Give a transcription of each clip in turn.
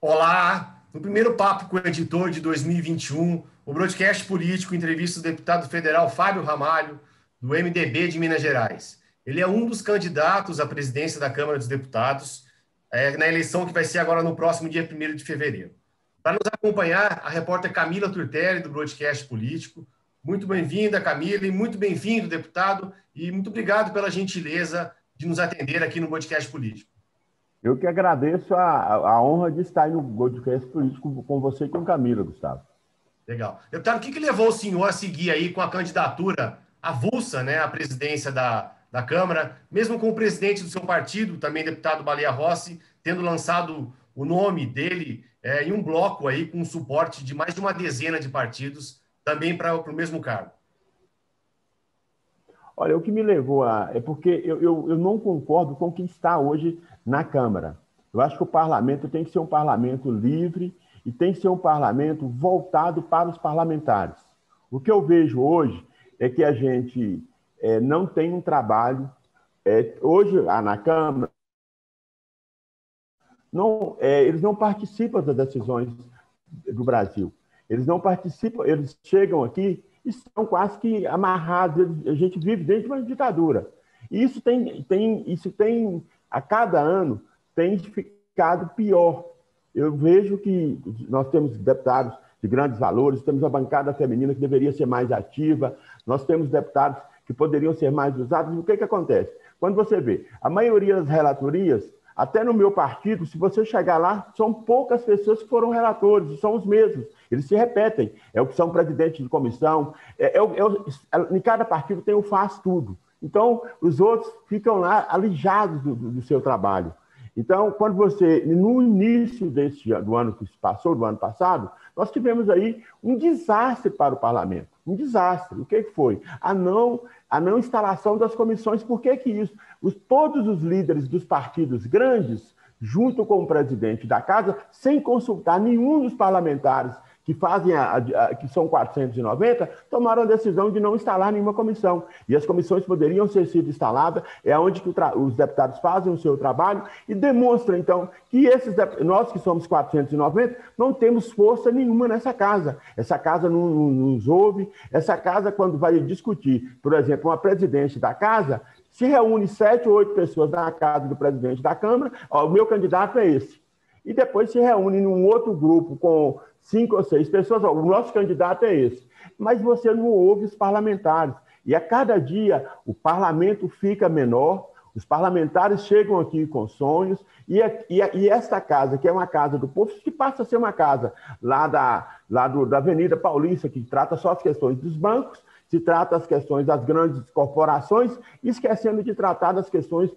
Olá! No primeiro papo com o editor de 2021, o broadcast político entrevista o deputado federal Fábio Ramalho, do MDB de Minas Gerais. Ele é um dos candidatos à presidência da Câmara dos Deputados, na eleição que vai ser agora no próximo dia 1º de fevereiro. Para nos acompanhar, a repórter Camila Turtelli, do broadcast político. Muito bem-vinda, Camila, e muito bem-vindo, deputado, e muito obrigado pela gentileza de nos atender aqui no broadcast político. Eu que agradeço a honra de estar no podcast político com você e com Camila, Gustavo. Legal. Deputado, o que levou o senhor a seguir aí com a candidatura avulsa, né, à presidência da Câmara, mesmo com o presidente do seu partido, também deputado Baleia Rossi, tendo lançado o nome dele em um bloco aí com suporte de mais de uma dezena de partidos, também para o mesmo cargo? Olha, o que me levou é porque eu não concordo com o que está hoje na Câmara. Eu acho que o parlamento tem que ser um parlamento livre e tem que ser um parlamento voltado para os parlamentares. O que eu vejo hoje é que a gente não tem um trabalho. Hoje, na Câmara, eles não participam das decisões do Brasil. Eles não participam, eles chegam aqui e estão quase que amarrados. A gente vive dentro de uma ditadura. E isso tem a cada ano, tem ficado pior. Eu vejo que nós temos deputados de grandes valores, temos a bancada feminina que deveria ser mais ativa, nós temos deputados que poderiam ser mais usados. O que acontece? Quando você vê, a maioria das relatorias, até no meu partido, se você chegar lá, são poucas pessoas que foram relatores, são os mesmos, eles se repetem. É o que são presidentes de comissão, em cada partido tem o faz tudo. Então, os outros ficam lá alijados do seu trabalho. Então, quando você, no início do ano que se passou, do ano passado, nós tivemos aí um desastre para o parlamento. Um desastre. O que foi? A não instalação das comissões. Por que isso? Todos os líderes dos partidos grandes, junto com o presidente da casa, sem consultar nenhum dos parlamentares que fazem que são 490, tomaram a decisão de não instalar nenhuma comissão. E as comissões poderiam ter sido instaladas, é onde que os deputados fazem o seu trabalho e demonstram, então, que nós que somos 490 não temos força nenhuma nessa casa. Essa casa não nos ouve, essa casa, quando vai discutir, por exemplo, uma presidente da casa, se reúne 7 ou 8 pessoas na casa do presidente da Câmara, o meu candidato é esse. E depois se reúne num outro grupo com 5 ou 6 pessoas, o nosso candidato é esse. Mas você não ouve os parlamentares. E a cada dia o parlamento fica menor, os parlamentares chegam aqui com sonhos, e esta casa, que é uma casa do povo, que passa a ser uma casa lá da Avenida Paulista, que trata só as questões dos bancos, se trata as questões das grandes corporações, esquecendo de tratar das questões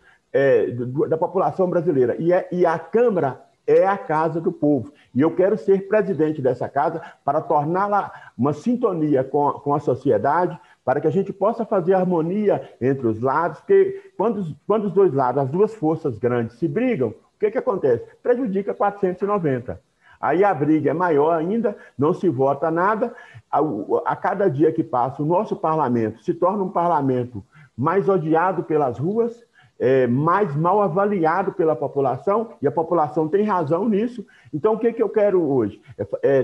da população brasileira. E a Câmara é a casa do povo. E eu quero ser presidente dessa casa para torná-la uma sintonia com a sociedade, para que a gente possa fazer harmonia entre os lados, porque quando os dois lados, as duas forças grandes se brigam, o que acontece? Prejudica 490. Aí a briga é maior ainda, não se vota nada. A cada dia que passa, o nosso parlamento se torna um parlamento mais odiado pelas ruas, mais mal avaliado pela população, e a população tem razão nisso. Então, o que eu quero hoje?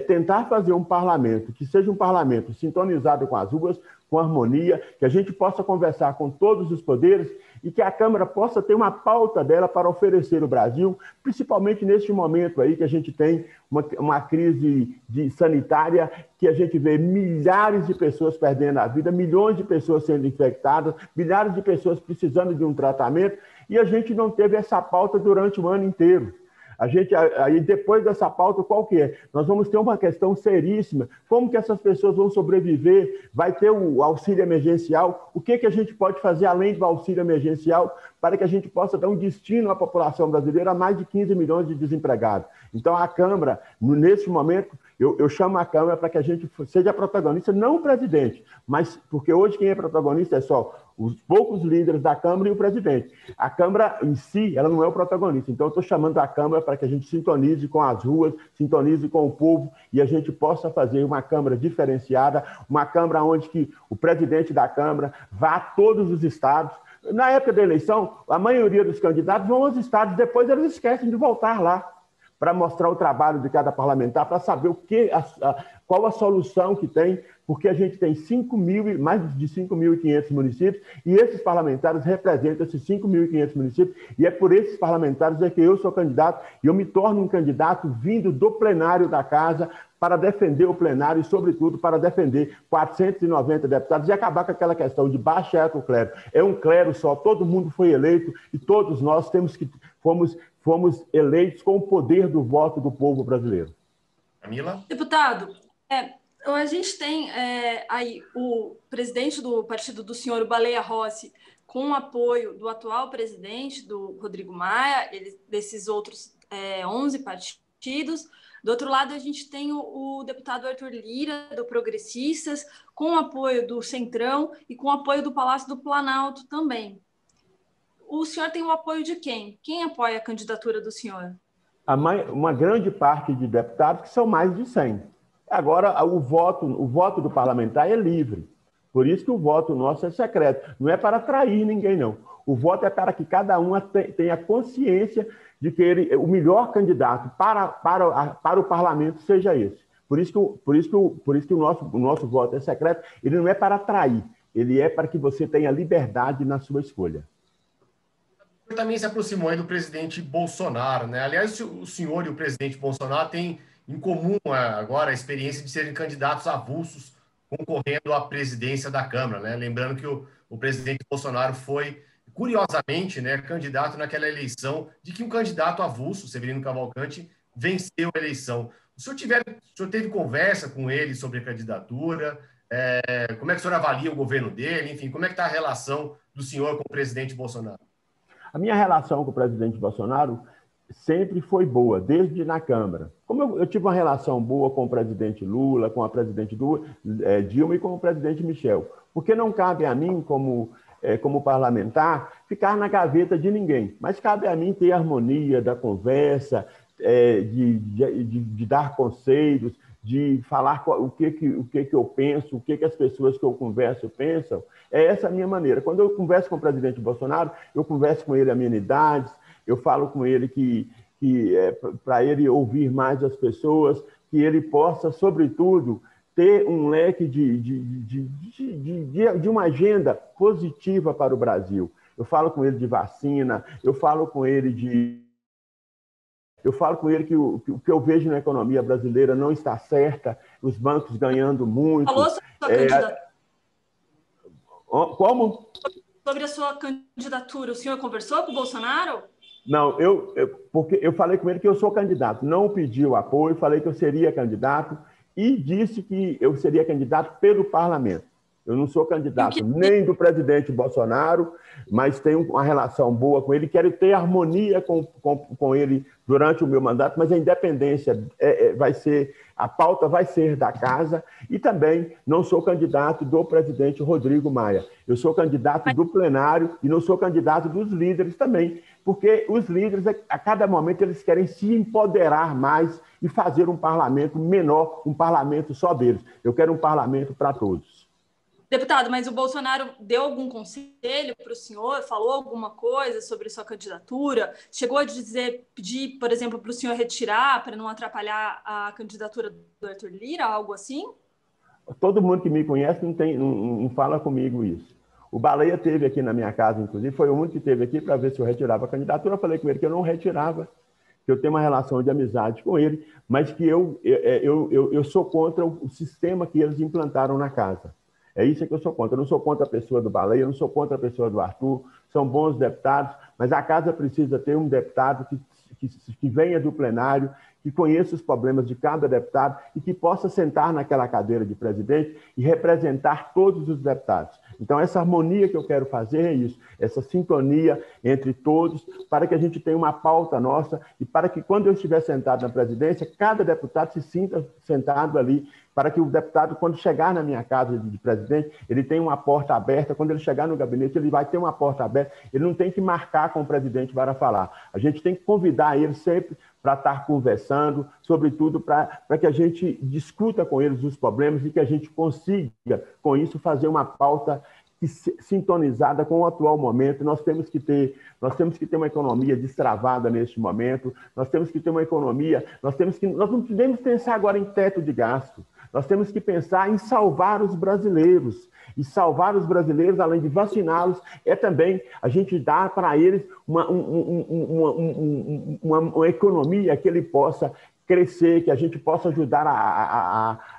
Tentar fazer um parlamento que seja um parlamento sintonizado com as ruas, com harmonia, que a gente possa conversar com todos os poderes e que a Câmara possa ter uma pauta dela para oferecer ao Brasil, principalmente neste momento aí que a gente tem uma crise sanitária, que a gente vê milhares de pessoas perdendo a vida, milhões de pessoas sendo infectadas, milhares de pessoas precisando de um tratamento, e a gente não teve essa pauta durante o ano inteiro. Aí depois dessa pauta, qual que é? Nós vamos ter uma questão seríssima. Como que essas pessoas vão sobreviver? Vai ter o auxílio emergencial? O que a gente pode fazer além do auxílio emergencial para que a gente possa dar um destino à população brasileira a mais de 15 milhões de desempregados? Então, a Câmara, nesse momento, eu chamo a Câmara para que a gente seja protagonista, não o presidente, mas porque hoje quem é protagonista é só os poucos líderes da Câmara e o presidente. A Câmara em si, ela não é o protagonista. Então, eu estou chamando a Câmara para que a gente sintonize com as ruas, sintonize com o povo e a gente possa fazer uma Câmara diferenciada, uma Câmara onde que o presidente da Câmara vá a todos os estados. Na época da eleição, a maioria dos candidatos vão aos estados, depois eles esquecem de voltar lá. para mostrar o trabalho de cada parlamentar, para saber qual a solução que tem, porque a gente tem mais de 5.500 municípios, e esses parlamentares representam esses 5.500 municípios, e é por esses parlamentares que eu sou candidato, e eu me torno um candidato vindo do plenário da Casa para defender o plenário e, sobretudo, para defender 490 deputados e acabar com aquela questão de baixo clero. É um clero só, todo mundo foi eleito e todos nós fomos eleitos com o poder do voto do povo brasileiro. Camila? Deputado, a gente tem aí o presidente do partido do senhor, o Baleia Rossi, com o apoio do atual presidente, do Rodrigo Maia, desses outros 11 partidos. Do outro lado, a gente tem o deputado Arthur Lira, do Progressistas, com o apoio do Centrão e com o apoio do Palácio do Planalto também. O senhor tem o apoio de quem? Quem apoia a candidatura do senhor? Uma grande parte de deputados, que são mais de 100. Agora, o voto do parlamentar é livre. Por isso que o voto nosso é secreto. Não é para atrair ninguém, não. O voto é para que cada um tenha consciência de que o melhor candidato para o parlamento seja esse. Por isso que o nosso voto é secreto. Ele não é para atrair, ele é para que você tenha liberdade na sua escolha. O senhor também se aproximou aí do presidente Bolsonaro, né? Aliás, o senhor e o presidente Bolsonaro têm em comum agora a experiência de serem candidatos avulsos concorrendo à presidência da Câmara, né? Lembrando que o presidente Bolsonaro foi, curiosamente, né, candidato naquela eleição de que um candidato avulso, Severino Cavalcante, venceu a eleição. O senhor teve conversa com ele sobre a candidatura? Como é que o senhor avalia o governo dele? Enfim, como é que está a relação do senhor com o presidente Bolsonaro? A minha relação com o presidente Bolsonaro sempre foi boa, desde na Câmara. Como eu tive uma relação boa com o presidente Lula, com a presidente Dilma e com o presidente Michel. Porque não cabe a mim, como parlamentar, ficar na gaveta de ninguém. Mas cabe a mim ter harmonia da conversa, de dar conselhos, de falar o que eu penso, o que as pessoas que eu converso pensam. É essa a minha maneira. Quando eu converso com o presidente Bolsonaro, eu converso com ele amenidades, eu falo com ele que para ele ouvir mais as pessoas, que ele possa, sobretudo, ter um leque de uma agenda positiva para o Brasil. Eu falo com ele de vacina, eu falo com ele que o que eu vejo na economia brasileira não está certa, os bancos ganhando muito. Falou sobre a sua candidatura. Como? Sobre a sua candidatura, o senhor conversou com o Bolsonaro? Não, porque eu falei com ele que eu sou candidato, não pedi o apoio, falei que eu seria candidato e disse que eu seria candidato pelo parlamento. Eu não sou candidato nem do presidente Bolsonaro, mas tenho uma relação boa com ele, quero ter harmonia com ele durante o meu mandato, mas a independência a pauta vai ser da Casa, e também não sou candidato do presidente Rodrigo Maia. Eu sou candidato do plenário e não sou candidato dos líderes também, porque os líderes, a cada momento, eles querem se empoderar mais e fazer um parlamento menor, um parlamento só deles. Eu quero um parlamento para todos. Deputado, mas o Bolsonaro deu algum conselho para o senhor? Falou alguma coisa sobre sua candidatura? Chegou a pedir, por exemplo, para o senhor retirar para não atrapalhar a candidatura do Arthur Lira, algo assim? Todo mundo que me conhece não fala comigo isso. O Baleia esteve aqui na minha casa, inclusive, foi o único que esteve aqui para ver se eu retirava a candidatura. Eu falei com ele que eu não retirava, que eu tenho uma relação de amizade com ele, mas que eu sou contra o sistema que eles implantaram na casa. É isso que eu sou contra. Eu não sou contra a pessoa do Baleia, eu não sou contra a pessoa do Arthur, são bons deputados, mas a Casa precisa ter um deputado que venha do plenário, que conheça os problemas de cada deputado e que possa sentar naquela cadeira de presidente e representar todos os deputados. Então, essa harmonia que eu quero fazer é isso, essa sintonia entre todos, para que a gente tenha uma pauta nossa e para que, quando eu estiver sentado na presidência, cada deputado se sinta sentado ali, para que o deputado, quando chegar na minha casa de presidente, ele tenha uma porta aberta. Quando ele chegar no gabinete, ele vai ter uma porta aberta. Ele não tem que marcar com o presidente para falar. A gente tem que convidar ele sempre para estar conversando, sobretudo para que a gente discuta com eles os problemas e que a gente consiga, com isso, fazer uma pauta sintonizada com o atual momento. Nós temos que ter uma economia destravada neste momento. Nós temos que ter uma economia. Nós não podemos pensar agora em teto de gasto. Nós temos que pensar em salvar os brasileiros. E salvar os brasileiros, além de vaciná-los, é também a gente dar para eles uma economia que ele possa crescer, que a gente possa ajudar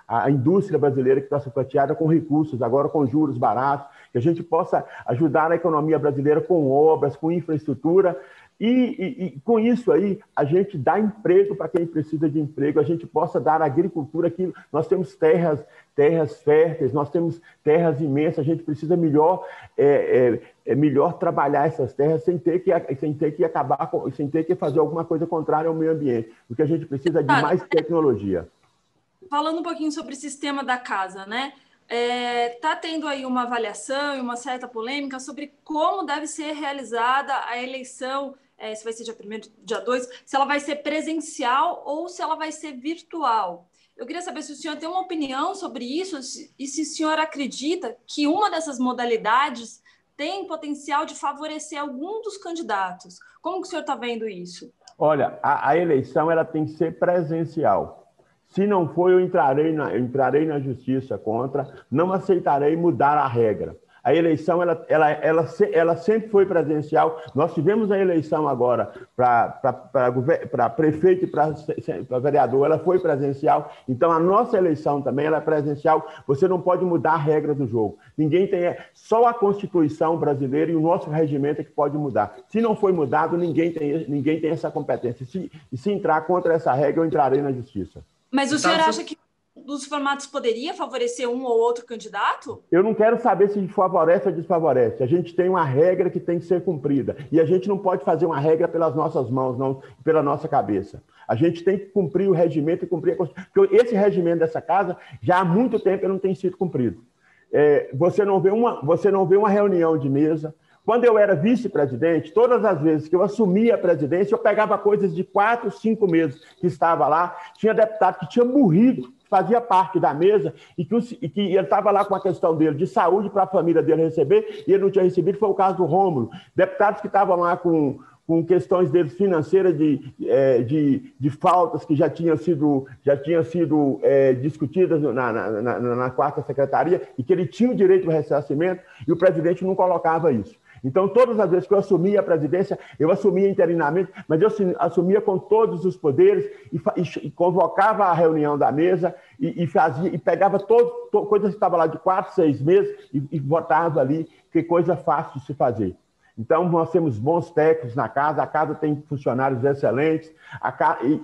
a indústria brasileira que está sucateada com recursos, agora com juros baratos, que a gente possa ajudar a economia brasileira com obras, com infraestrutura, e com isso aí a gente dá emprego para quem precisa de emprego, a gente possa dar agricultura, que nós temos terras férteis, nós temos terras imensas, a gente precisa melhor trabalhar essas terras sem ter que fazer alguma coisa contrária ao meio ambiente, porque a gente precisa de mais tecnologia. Falando um pouquinho sobre o sistema da casa, né? Está tendo aí uma avaliação e uma certa polêmica sobre como deve ser realizada a eleição, se vai ser dia 1º, dia 2, se ela vai ser presencial ou se ela vai ser virtual. Eu queria saber se o senhor tem uma opinião sobre isso e se o senhor acredita que uma dessas modalidades tem potencial de favorecer algum dos candidatos. Como que o senhor está vendo isso? Olha, a eleição ela tem que ser presencial. Se não for, eu entrarei na justiça contra, não aceitarei mudar a regra. A eleição ela sempre foi presencial. Nós tivemos a eleição agora para prefeito e para vereador, ela foi presencial. Então, a nossa eleição também ela é presencial. Você não pode mudar a regra do jogo. Só a Constituição brasileira e o nosso regimento é que pode mudar. Se não foi mudado, ninguém tem essa competência. Se entrar contra essa regra, eu entrarei na justiça. Mas o senhor acha que os formatos poderia favorecer um ou outro candidato? Eu não quero saber se favorece ou desfavorece. A gente tem uma regra que tem que ser cumprida. E a gente não pode fazer uma regra pelas nossas mãos, não pela nossa cabeça. A gente tem que cumprir o regimento e cumprir a Constituição. Porque esse regimento dessa casa, já há muito tempo, não tem sido cumprido. Você não vê uma reunião de mesa. Quando eu era vice-presidente, todas as vezes que eu assumia a presidência, eu pegava coisas de 4, 5 meses que estava lá. Tinha deputado que tinha morrido, que fazia parte da mesa, e que ele estava lá com a questão dele de saúde para a família dele receber, e ele não tinha recebido, foi o caso do Rômulo. Deputados que estavam lá com questões deles financeiras de faltas que já tinham sido discutidas na 4ª Secretaria, e que ele tinha o direito do ressarcimento, e o presidente não colocava isso. Então, todas as vezes que eu assumia a presidência, eu assumia interinamente, mas eu assumia com todos os poderes e convocava a reunião da mesa e pegava coisas que estavam lá de 4, 6 meses e votava ali, que coisa fácil de se fazer. Então, nós temos bons técnicos na casa, a casa tem funcionários excelentes,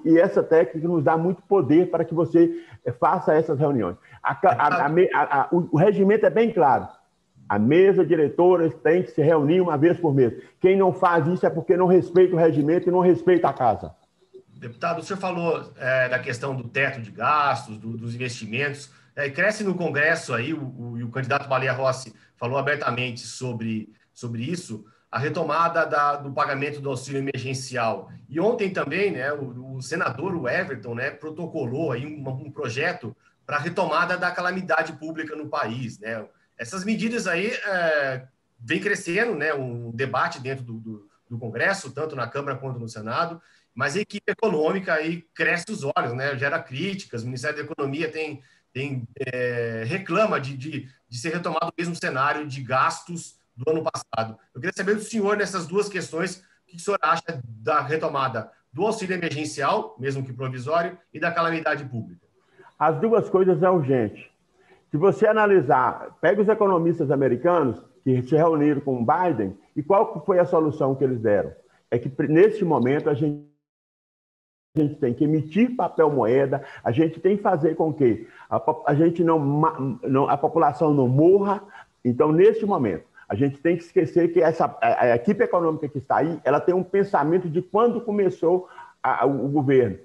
e essa técnica nos dá muito poder para que você faça essas reuniões. O regimento é bem claro. A mesa diretora tem que se reunir uma vez por mês. Quem não faz isso é porque não respeita o regimento e não respeita a casa. Deputado, o senhor falou da questão do teto de gastos, dos investimentos. Cresce no Congresso aí, o candidato Baleia Rossi falou abertamente sobre isso, a retomada do pagamento do auxílio emergencial. E ontem também, né, o senador, o Everton, né, protocolou aí um projeto para a retomada da calamidade pública no país, né? Essas medidas aí vem crescendo, né, um debate dentro do Congresso, tanto na Câmara quanto no Senado, mas a equipe econômica aí cresce os olhos, né, gera críticas, o Ministério da Economia reclama de ser retomado o mesmo cenário de gastos do ano passado. Eu queria saber do senhor, nessas duas questões, o que o senhor acha da retomada do auxílio emergencial, mesmo que provisório, e da calamidade pública? As duas coisas é urgente. Se você analisar, pega os economistas americanos que se reuniram com o Biden, e qual foi a solução que eles deram? É que, neste momento, a gente tem que emitir papel moeda, a gente tem que fazer com que a população não morra. Então, neste momento, a gente tem que esquecer que a equipe econômica que está aí, ela tem um pensamento de quando começou o governo,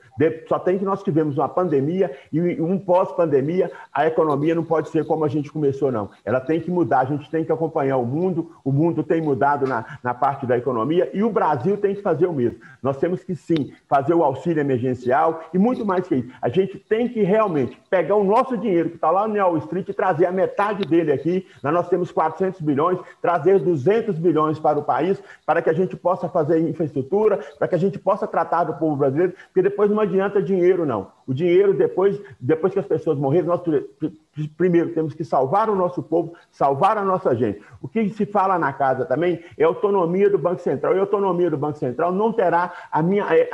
Só tem que nós tivemos uma pandemia e um pós-pandemia, a economia não pode ser como a gente começou, não. Ela tem que mudar, a gente tem que acompanhar o mundo tem mudado na parte da economia e o Brasil tem que fazer o mesmo. Nós temos que, sim, fazer o auxílio emergencial e muito mais que isso. A gente tem que realmente pegar o nosso dinheiro que está lá no Wall Street e trazer a metade dele aqui. Nós temos 400 bilhões, trazer 200 bilhões para o país, para que a gente possa fazer infraestrutura, para que a gente possa tratar do povo brasileiro, porque depois não adianta dinheiro, não. O dinheiro, depois que as pessoas morrerem, nós primeiro temos que salvar o nosso povo, salvar a nossa gente. O que se fala na casa também é autonomia do Banco Central. E a autonomia do Banco Central não terá a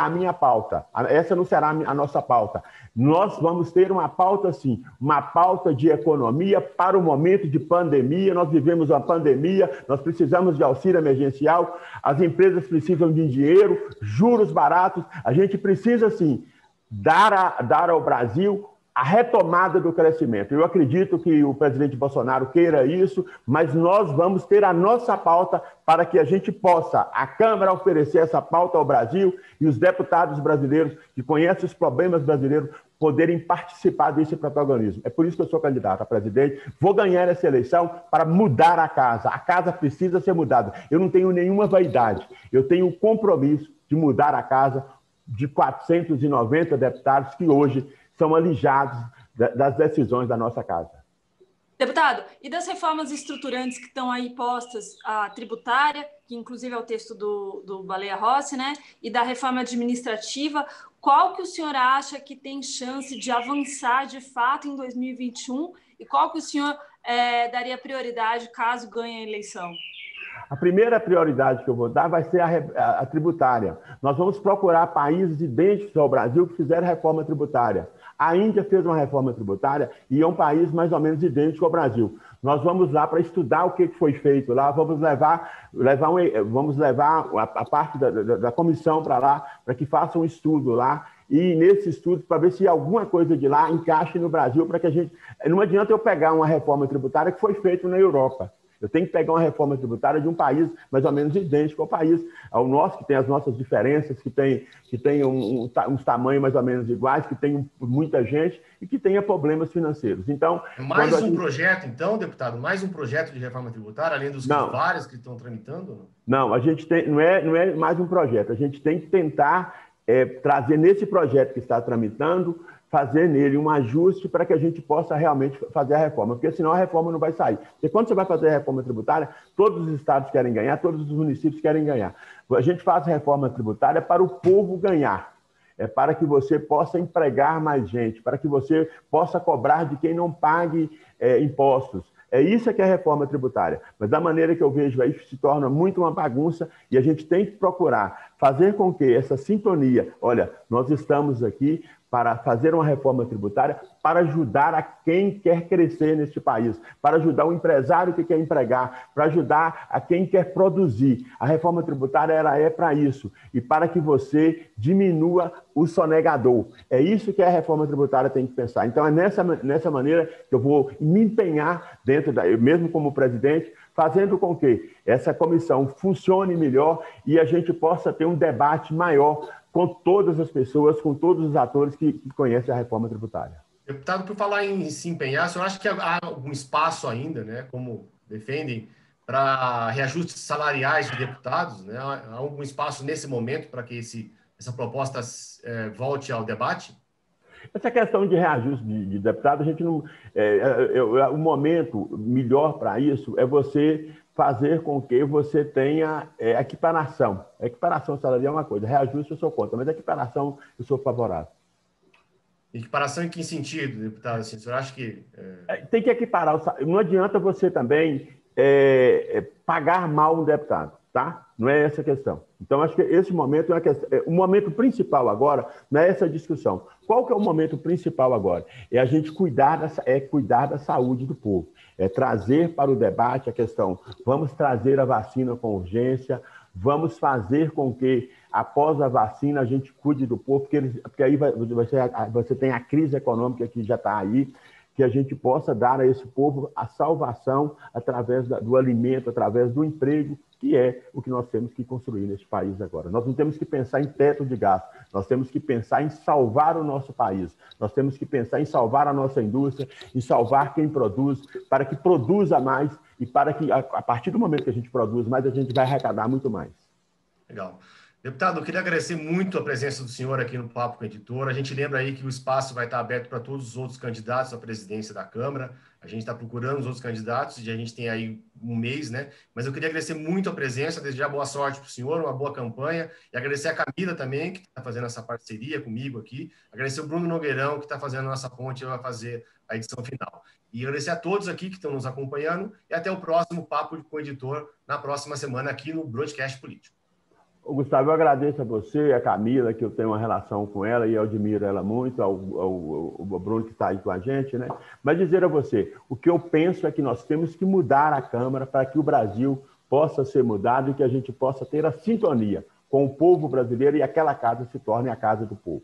minha pauta. Essa não será a nossa pauta. Nós vamos ter uma pauta, sim, uma pauta de economia para o momento de pandemia. Nós vivemos uma pandemia, nós precisamos de auxílio emergencial, as empresas precisam de dinheiro, juros baratos. A gente precisa, sim, dar ao Brasil a retomada do crescimento. Eu acredito que o presidente Bolsonaro queira isso, mas nós vamos ter a nossa pauta para que a gente possa, a Câmara, oferecer essa pauta ao Brasil e os deputados brasileiros que conhecem os problemas brasileiros poderem participar desse protagonismo. É por isso que eu sou candidato a presidente. Vou ganhar essa eleição para mudar a casa. A casa precisa ser mudada. Eu não tenho nenhuma vaidade. Eu tenho o compromisso de mudar a casa de 490 deputados que hoje são alijados das decisões da nossa casa. Deputado, e das reformas estruturantes que estão aí postas, a tributária, que inclusive é o texto do Baleia Rossi, né? E da reforma administrativa, qual que o senhor acha que tem chance de avançar de fato em 2021 e qual que o senhor daria prioridade caso ganhe a eleição? A primeira prioridade que eu vou dar vai ser a tributária. Nós vamos procurar países idênticos ao Brasil que fizeram reforma tributária. A Índia fez uma reforma tributária e é um país mais ou menos idêntico ao Brasil. Nós vamos lá para estudar o que foi feito lá, vamos levar a parte da comissão para lá, para que faça um estudo lá, e nesse estudo, para ver se alguma coisa de lá encaixe no Brasil, para que a gente... Não adianta eu pegar uma reforma tributária que foi feita na Europa. Eu tenho que pegar uma reforma tributária de um país mais ou menos idêntico ao país, ao nosso, que tem as nossas diferenças, que tem uns tamanhos mais ou menos iguais, que tem muita gente e que tenha problemas financeiros. Então, mais um projeto, então, deputado? Mais um projeto de reforma tributária, além dos vários que estão tramitando? Não, a gente tem, não é mais um projeto. A gente tem que tentar trazer nesse projeto que está tramitando, fazer nele um ajuste para que a gente possa realmente fazer a reforma, porque senão a reforma não vai sair. Porque quando você vai fazer a reforma tributária, todos os estados querem ganhar, todos os municípios querem ganhar. A gente faz a reforma tributária para o povo ganhar, para que você possa empregar mais gente, para que você possa cobrar de quem não pague impostos. É isso que é a reforma tributária. Mas da maneira que eu vejo aí, se torna muito uma bagunça e a gente tem que procurar fazer com que essa sintonia... Olha, nós estamos aqui para fazer uma reforma tributária para ajudar a quem quer crescer neste país, para ajudar o empresário que quer empregar, para ajudar a quem quer produzir. A reforma tributária ela é para isso e para que você diminua o sonegador. É isso que a reforma tributária tem que pensar. Então, é nessa maneira que eu vou me empenhar mesmo como presidente, fazendo com que essa comissão funcione melhor e a gente possa ter um debate maior com todas as pessoas, com todos os atores que conhecem a reforma tributária. Deputado, por falar em se empenhar, o senhor acha que há algum espaço ainda, né, como defendem, para reajustes salariais de deputados? Né? Há algum espaço nesse momento para que essa proposta volte ao debate? Essa questão de reajuste de deputado, a gente não... o momento melhor para isso é você fazer com que você tenha equiparação. Equiparação salarial é uma coisa, reajuste eu sou contra, mas equiparação eu sou favorável. Equiparação em que sentido, deputado? Assim, o senhor acha que... Tem que equiparar. Não adianta você também pagar mal um deputado, tá? Não é essa a questão. Então, acho que esse momento é uma questão. O momento principal agora não é essa discussão. Qual que é o momento principal agora? É a gente cuidar da saúde do povo. É trazer para o debate a questão, vamos trazer a vacina com urgência, vamos fazer com que, após a vacina, a gente cuide do povo, porque aí você tem a crise econômica que já está aí, que a gente possa dar a esse povo a salvação através do alimento, através do emprego que é o que nós temos que construir neste país agora. Nós não temos que pensar em teto de gasto, nós temos que pensar em salvar o nosso país, nós temos que pensar em salvar a nossa indústria, em salvar quem produz, para que produza mais e para que, a partir do momento que a gente produz mais, a gente vai arrecadar muito mais. Legal. Deputado, eu queria agradecer muito a presença do senhor aqui no Papo com o Editor. A gente lembra aí que o espaço vai estar aberto para todos os outros candidatos à presidência da Câmara. A gente está procurando os outros candidatos e a gente tem aí um mês, né? Mas eu queria agradecer muito a presença, desejar boa sorte para o senhor, uma boa campanha, e agradecer a Camila também, que está fazendo essa parceria comigo aqui. Agradecer o Bruno Nogueirão, que está fazendo a nossa ponte e vai fazer a edição final. E agradecer a todos aqui que estão nos acompanhando e até o próximo Papo com o Editor na próxima semana aqui no Broadcast Político. Gustavo, eu agradeço a você, a Camila, que eu tenho uma relação com ela e eu admiro ela muito, ao Bruno que está aí com a gente, né? Mas dizer a você, o que eu penso é que nós temos que mudar a Câmara para que o Brasil possa ser mudado e que a gente possa ter a sintonia com o povo brasileiro e aquela casa se torne a casa do povo.